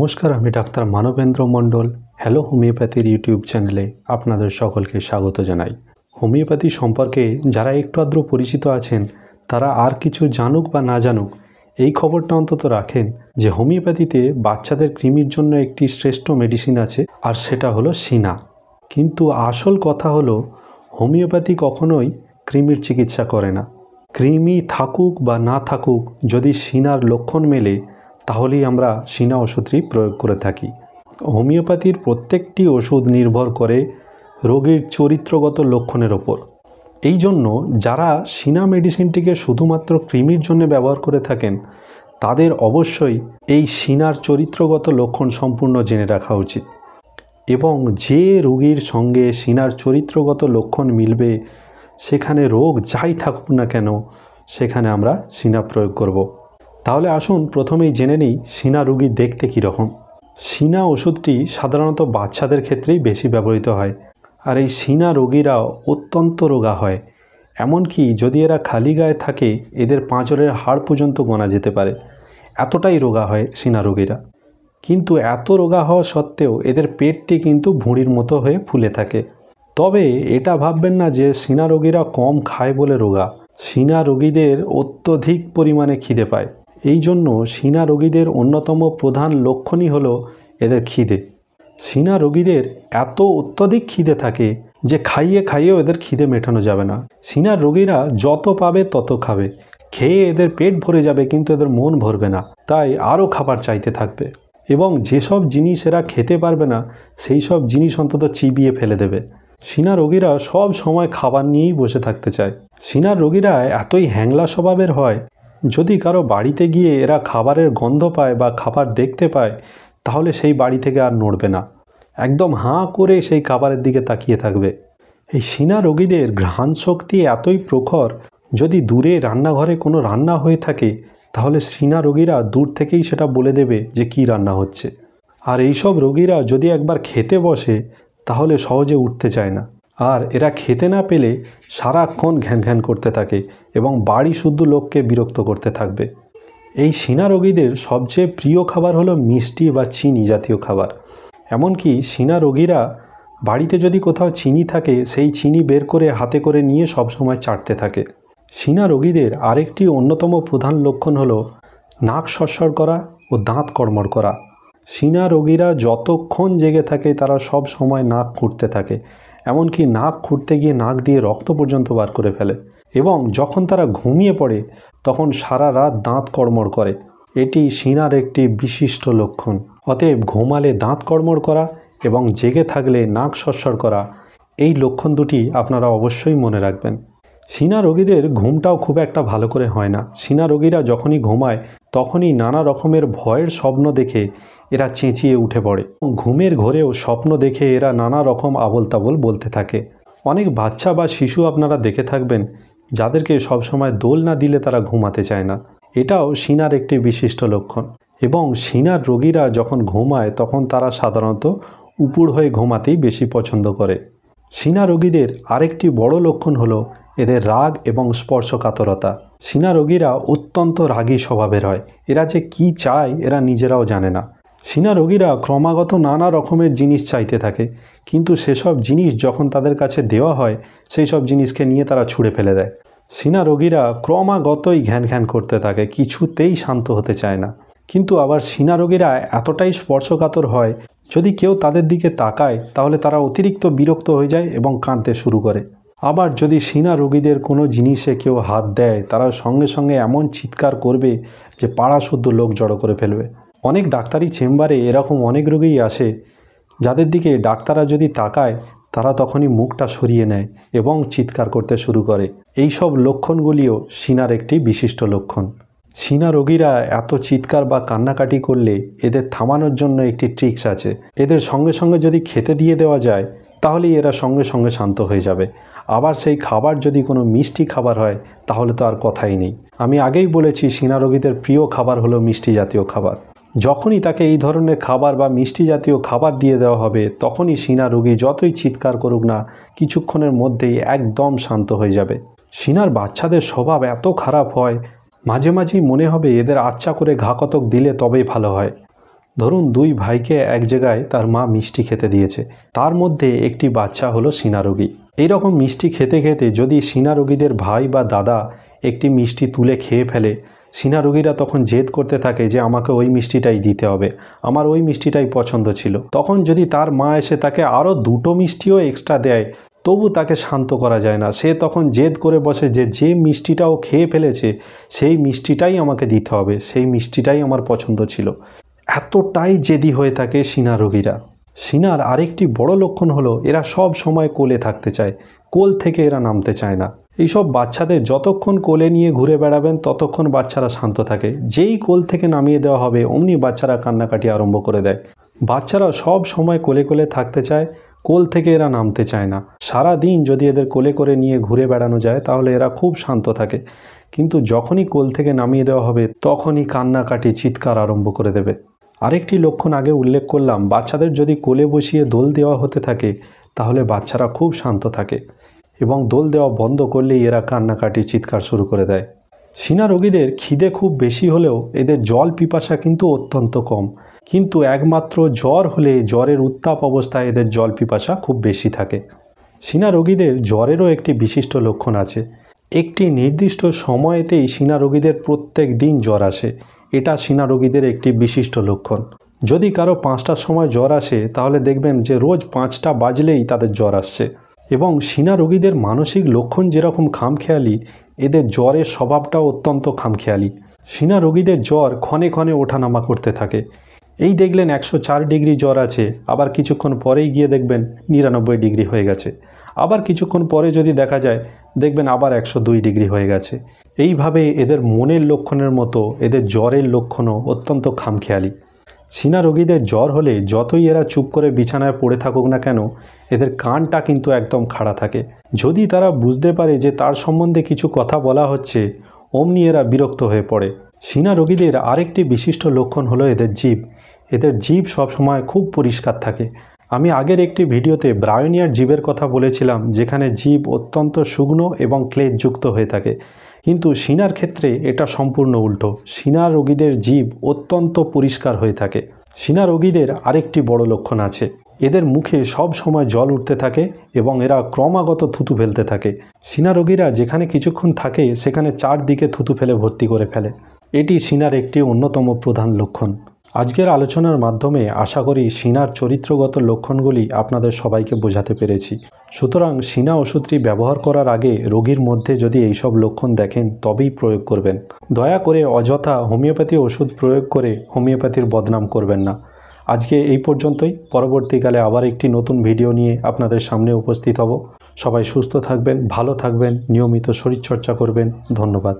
নমস্কার, আমি ডাক্তার মানবেন্দ্র মণ্ডল। Hello হোমিওপ্যাথির YouTube চ্যানেলে আপনাদের সকলকে স্বাগত জানাই। হোমিওপ্যাথি সম্পর্কে যারা একটু আধটু পরিচিত আছেন তারা আর কিছু জানুক বা না জানুক, এই খবরটা অন্তত রাখেন যে হোমিওপ্যাথিতে বাচ্চাদের কৃমির জন্য একটি শ্রেষ্ঠ মেডিসিন আছে, আর সেটা হলো সিনা। কিন্তু আসল কথা হলো হোমিওপ্যাথি কখনোই কৃমির চিকিৎসা করে না। কৃমি থাকুক বা না থাকুক, যদি সিনার লক্ষণ মেলে তাহলেই আমরা সিনা ওষুধটি প্রয়োগ করে থাকি। হোমিওপ্যাথির প্রত্যেকটি ওষুধ নির্ভর করে রোগীর চরিত্রগত লক্ষণের ওপর। এই জন্য যারা সিনা মেডিসিনটিকে শুধুমাত্র কৃমির জন্য ব্যবহার করে থাকেন তাদের অবশ্যই এই সিনার চরিত্রগত লক্ষণ সম্পূর্ণ জেনে রাখা উচিত, এবং যে রোগীর সঙ্গে সিনার চরিত্রগত লক্ষণ মিলবে সেখানে রোগ যাই থাকুক না কেন সেখানে আমরা সিনা প্রয়োগ করব। তাহলে আসুন প্রথমেই জেনে নিই সিনা রোগী দেখতে কীরকম। সিনা ওষুধটি সাধারণত বাচ্চাদের ক্ষেত্রেই বেশি ব্যবহৃত হয়, আর এই সিনা রোগীরা অত্যন্ত রোগা হয়। এমনকি যদি এরা খালি গায়ে থাকে এদের পাঁজরের হাড় পর্যন্ত গোনা যেতে পারে, এতটাই রোগা হয় সিনা রোগীরা। কিন্তু এত রোগা হওয়া সত্ত্বেও এদের পেটটি কিন্তু ভুঁড়ির মতো হয়ে ফুলে থাকে। তবে এটা ভাববেন না যে সিনা রোগীরা কম খায় বলে রোগা। সিনা রোগীদের অত্যধিক পরিমাণে খিদে পায়। এই জন্য সিনা রোগীদের অন্যতম প্রধান লক্ষণই হলো এদের খিদে। সিনা রোগীদের এত অত্যধিক খিদে থাকে যে খাইয়ে খাইয়েও এদের খিদে মেটানো যাবে না। সিনার রোগীরা যত পাবে তত খাবে, খেয়ে এদের পেট ভরে যাবে কিন্তু এদের মন ভরবে না, তাই আরও খাবার চাইতে থাকবে। এবং যেসব জিনিস এরা খেতে পারবে না সেই সব জিনিস অন্তত চিবিয়ে ফেলে দেবে। সিনা রোগীরা সব সময় খাবার নিয়েই বসে থাকতে চায়। সিনার রোগীরা এতই হ্যাংলা স্বভাবের হয়, যদি কারো বাড়িতে গিয়ে এরা খাবারের গন্ধ পায় বা খাবার দেখতে পায় তাহলে সেই বাড়ি থেকে আর নড়বে না, একদম হাঁ করে সেই খাবারের দিকে তাকিয়ে থাকবে। এই সিনা রোগীদের ঘ্রাণ শক্তি এতই প্রখর, যদি দূরে রান্নাঘরে কোনো রান্না হয়ে থাকে তাহলে সিনা রোগীরা দূর থেকেই সেটা বলে দেবে যে কী রান্না হচ্ছে। আর এইসব রোগীরা যদি একবার খেতে বসে তাহলে সহজে উঠতে চায় না, আর এরা খেতে না পেলে সারাক্ষণ ঘ্যান ঘ্যান করতে থাকে এবং বাড়ি শুদ্ধ লোককে বিরক্ত করতে থাকবে। এই সিনা রোগীদের সবচেয়ে প্রিয় খাবার হলো মিষ্টি বা চিনি জাতীয় খাবার। এমনকি সিনা রোগীরা বাড়িতে যদি কোথাও চিনি থাকে সেই চিনি বের করে হাতে করে নিয়ে সবসময় চাটতে থাকে। সিনা রোগীদের আরেকটি অন্যতম প্রধান লক্ষণ হলো নাক সরসর করা ও দাঁত কড়মড় করা। সিনা রোগীরা যতক্ষণ জেগে থাকে তারা সব সময় নাক খুঁটতে থাকে, এমনকি নাক খুঁটতে গিয়ে নাক দিয়ে রক্ত পর্যন্ত বার করে ফেলে। এবং যখন তারা ঘুমিয়ে পড়ে তখন সারা রাত দাঁত কড়মড় করে। এটি সিনার একটি বিশিষ্ট লক্ষণ। অতএব ঘুমালে দাঁত কড়মড় করা এবং জেগে থাকলে নাক সরসর করা, এই লক্ষণ দুটি আপনারা অবশ্যই মনে রাখবেন। সিনা রোগীদের ঘুমটাও খুব একটা ভালো করে হয় না। সিনা রোগীরা যখনই ঘুমায় তখনই নানা রকমের ভয়ের স্বপ্ন দেখে এরা চেঁচিয়ে উঠে পড়ে। ঘুমের ঘোরেও স্বপ্ন দেখে এরা নানা রকম আবোল তাবোল বলতে থাকে। অনেক বাচ্চা বা শিশু আপনারা দেখে থাকবেন যাদেরকে সবসময় দোল না দিলে তারা ঘুমাতে চায় না। এটাও সিনার একটি বিশিষ্ট লক্ষণ। এবং সিনার রোগীরা যখন ঘুমায় তখন তারা সাধারণত উপুড় হয়ে ঘুমাতেই বেশি পছন্দ করে। সিনা রোগীদের আরেকটি বড় লক্ষণ হলো এদের রাগ এবং স্পর্শকাতরতা। সিনা রোগীরা অত্যন্ত রাগী স্বভাবের হয়। এরা যে কি চায় এরা নিজেরাও জানে না। সিনা রোগীরা ক্রমাগত নানা রকমের জিনিস চাইতে থাকে, কিন্তু সেসব জিনিস যখন তাদের কাছে দেওয়া হয় সেই সব জিনিসকে নিয়ে তারা ছুঁড়ে ফেলে দেয়। সিনা রোগীরা ক্রমাগতই ঘ্যান ঘ্যান করতে থাকে, কিছুতেই শান্ত হতে চায় না। কিন্তু আবার সিনা রোগীরা এতটাই স্পর্শকাতর হয়, যদি কেউ তাদের দিকে তাকায় তাহলে তারা অতিরিক্ত বিরক্ত হয়ে যায় এবং কাঁদতে শুরু করে। আবার যদি সিনা রোগীদের কোনো জিনিসে কেউ হাত দেয় তারা সঙ্গে সঙ্গে এমন চিৎকার করবে যে পাড়া শুদ্ধ লোক জড়ো করে ফেলবে। অনেক ডাক্তারি চেম্বারে এরকম অনেক রোগীই আসে যাদের দিকে ডাক্তাররা যদি তাকায় তারা তখনই মুখটা সরিয়ে নেয় এবং চিৎকার করতে শুরু করে। এই সব লক্ষণগুলিও সিনার একটি বিশিষ্ট লক্ষণ। সিনা রোগীরা এত চিৎকার বা কান্নাকাটি করলে এদের থামানোর জন্য একটি ট্রিক্স আছে। এদের সঙ্গে সঙ্গে যদি খেতে দিয়ে দেওয়া যায় তাহলেই এরা সঙ্গে সঙ্গে শান্ত হয়ে যাবে। আবার সেই খাবার যদি কোনো মিষ্টি খাবার হয় তাহলে তো আর কথাই নেই। আমি আগেই বলেছি সিনা রোগীদের প্রিয় খাবার হলো মিষ্টি জাতীয় খাবার। যখনই তাকে এই ধরনের খাবার বা মিষ্টি জাতীয় খাবার দিয়ে দেওয়া হবে তখনই সিনা রোগী যতই চিৎকার করুক না কিছুক্ষণের মধ্যেই একদম শান্ত হয়ে যাবে। সিনার বাচ্চাদের স্বভাব এত খারাপ হয় মাঝে মাঝেই মনে হবে এদের আচ্ছা করে ঘা কতক দিলে তবেই ভালো হয়। ধরুন দুই ভাইকে এক জায়গায় তার মা মিষ্টি খেতে দিয়েছে, তার মধ্যে একটি বাচ্চা হলো সিনা রোগী। এইরকম মিষ্টি খেতে খেতে যদি সিনা রোগীদের ভাই বা দাদা একটি মিষ্টি তুলে খেয়ে ফেলে, সিনা রোগীরা তখন জেদ করতে থাকে যে আমাকে ওই মিষ্টিটাই দিতে হবে, আমার ওই মিষ্টিটাই পছন্দ ছিল। তখন যদি তার মা এসে তাকে আরও দুটো মিষ্টিও এক্সট্রা দেয়, তবু তাকে শান্ত করা যায় না। সে তখন জেদ করে বসে যে মিষ্টিটাও খেয়ে ফেলেছে সেই মিষ্টিটাই আমাকে দিতে হবে, সেই মিষ্টিটাই আমার পছন্দ ছিল। এতটাই জেদি হয়ে থাকে সিনা রোগীরা। সিনার আরেকটি বড় লক্ষণ হলো এরা সব সময় কোলে থাকতে চায়, কোল থেকে এরা নামতে চায় না। এইসব বাচ্চাদের যতক্ষণ কোলে নিয়ে ঘুরে বেড়াবেন ততক্ষণ বাচ্চারা শান্ত থাকে। যেই কোল থেকে নামিয়ে দেওয়া হবে অমনি বাচ্চারা কান্নাকাটি আরম্ভ করে দেয়। বাচ্চারা সব সময় কোলে কোলে থাকতে চায়, কোল থেকে এরা নামতে চায় না। সারা দিন যদি এদের কোলে করে নিয়ে ঘুরে বেড়ানো যায় তাহলে এরা খুব শান্ত থাকে, কিন্তু যখনই কোল থেকে নামিয়ে দেওয়া হবে তখনই কান্নাকাটি চিৎকার আরম্ভ করে দেবে। আরেকটি লক্ষণ আগে উল্লেখ করলাম, বাচ্চাদের যদি কোলে বসিয়ে দোল দেওয়া হতে থাকে তাহলে বাচ্চারা খুব শান্ত থাকে, এবং দোল দেওয়া বন্ধ করলেই এরা কান্নাকাটি চিৎকার শুরু করে দেয়। সিনা রোগীদের খিদে খুব বেশি হলেও এদের জল পিপাসা কিন্তু অত্যন্ত কম, কিন্তু একমাত্র জ্বর হলে জ্বরের উত্তাপ অবস্থায় এদের জল পিপাসা খুব বেশি থাকে। সিনা রোগীদের জ্বরেরও একটি বিশিষ্ট লক্ষণ আছে। একটি নির্দিষ্ট সময়েতেই সিনা রোগীদের প্রত্যেক দিন জ্বর আসে, এটা সিনা রোগীদের একটি বিশিষ্ট লক্ষণ। যদি কারো 5টার সময় জ্বর আসে তাহলে দেখবেন যে রোজ 5টা বাজলেই তাদের জ্বর আসছে। এবং সিনা রোগীদের মানসিক লক্ষণ যেরকম খামখেয়ালি, এদের জ্বরের স্বভাবটাও অত্যন্ত খামখেয়ালি। সিনা রোগীদের জ্বর ক্ষণে ক্ষণে ওঠানামা করতে থাকে। এই দেখলেন 104 ডিগ্রি জ্বর আছে, আবার কিছুক্ষণ পরেই গিয়ে দেখবেন 99 ডিগ্রি হয়ে গেছে। আবার কিছুক্ষণ পরে যদি দেখা যায় দেখবেন আবার 102 ডিগ্রি হয়ে গেছে। এইভাবে এদের মনের লক্ষণের মতো এদের জ্বরের লক্ষণও অত্যন্ত খামখেয়ালি। সিনা রোগীদের জ্বর হলে যতই এরা চুপ করে বিছানায় পড়ে থাকুক না কেন, এদের কানটা কিন্তু একদম খাড়া থাকে। যদি তারা বুঝতে পারে যে তার সম্বন্ধে কিছু কথা বলা হচ্ছে, অমনি এরা বিরক্ত হয়ে পড়ে। সিনা রোগীদের আরেকটি বিশিষ্ট লক্ষণ হলো এদের জিভ। এদের জিভ সবসময় খুব পরিষ্কার থাকে। আমি আগের একটি ভিডিওতে ব্রায়োনিয়ার জিভের কথা বলেছিলাম, যেখানে জিভ অত্যন্ত শুকনো এবং ক্লেশযুক্ত হয়ে থাকে, কিন্তু সিনার ক্ষেত্রে এটা সম্পূর্ণ উল্টো। সিনা রোগীদের জিভ অত্যন্ত পরিষ্কার হয়ে থাকে। সিনা রোগীদের আরেকটি বড় লক্ষণ আছে, এদের মুখে সব সময় জল উঠতে থাকে এবং এরা ক্রমাগত থুতু ফেলতে থাকে। সিনা রোগীরা যেখানে কিছুক্ষণ থাকে সেখানে চারদিকে থুতু ফেলে ভর্তি করে ফেলে। এটি সিনার একটি অন্যতম প্রধান লক্ষণ। আজকের আলোচনার মাধ্যমে আশা করি সিনার চরিত্রগত লক্ষণগুলি আপনাদের সবাইকে বোঝাতে পেরেছি। সুতরাং সিনা ওষুধটি ব্যবহার করার আগে রোগীর মধ্যে যদি এইসব লক্ষণ দেখেন তবেই প্রয়োগ করবেন। দয়া করে অযথা হোমিওপ্যাথি ওষুধ প্রয়োগ করে হোমিওপ্যাথির বদনাম করবেন না। আজকে এই পর্যন্তই। পরবর্তীকালে আবার একটি নতুন ভিডিও নিয়ে আপনাদের সামনে উপস্থিত হব। সবাই সুস্থ থাকবেন, ভালো থাকবেন, নিয়মিত শরীরচর্চা করবেন। ধন্যবাদ।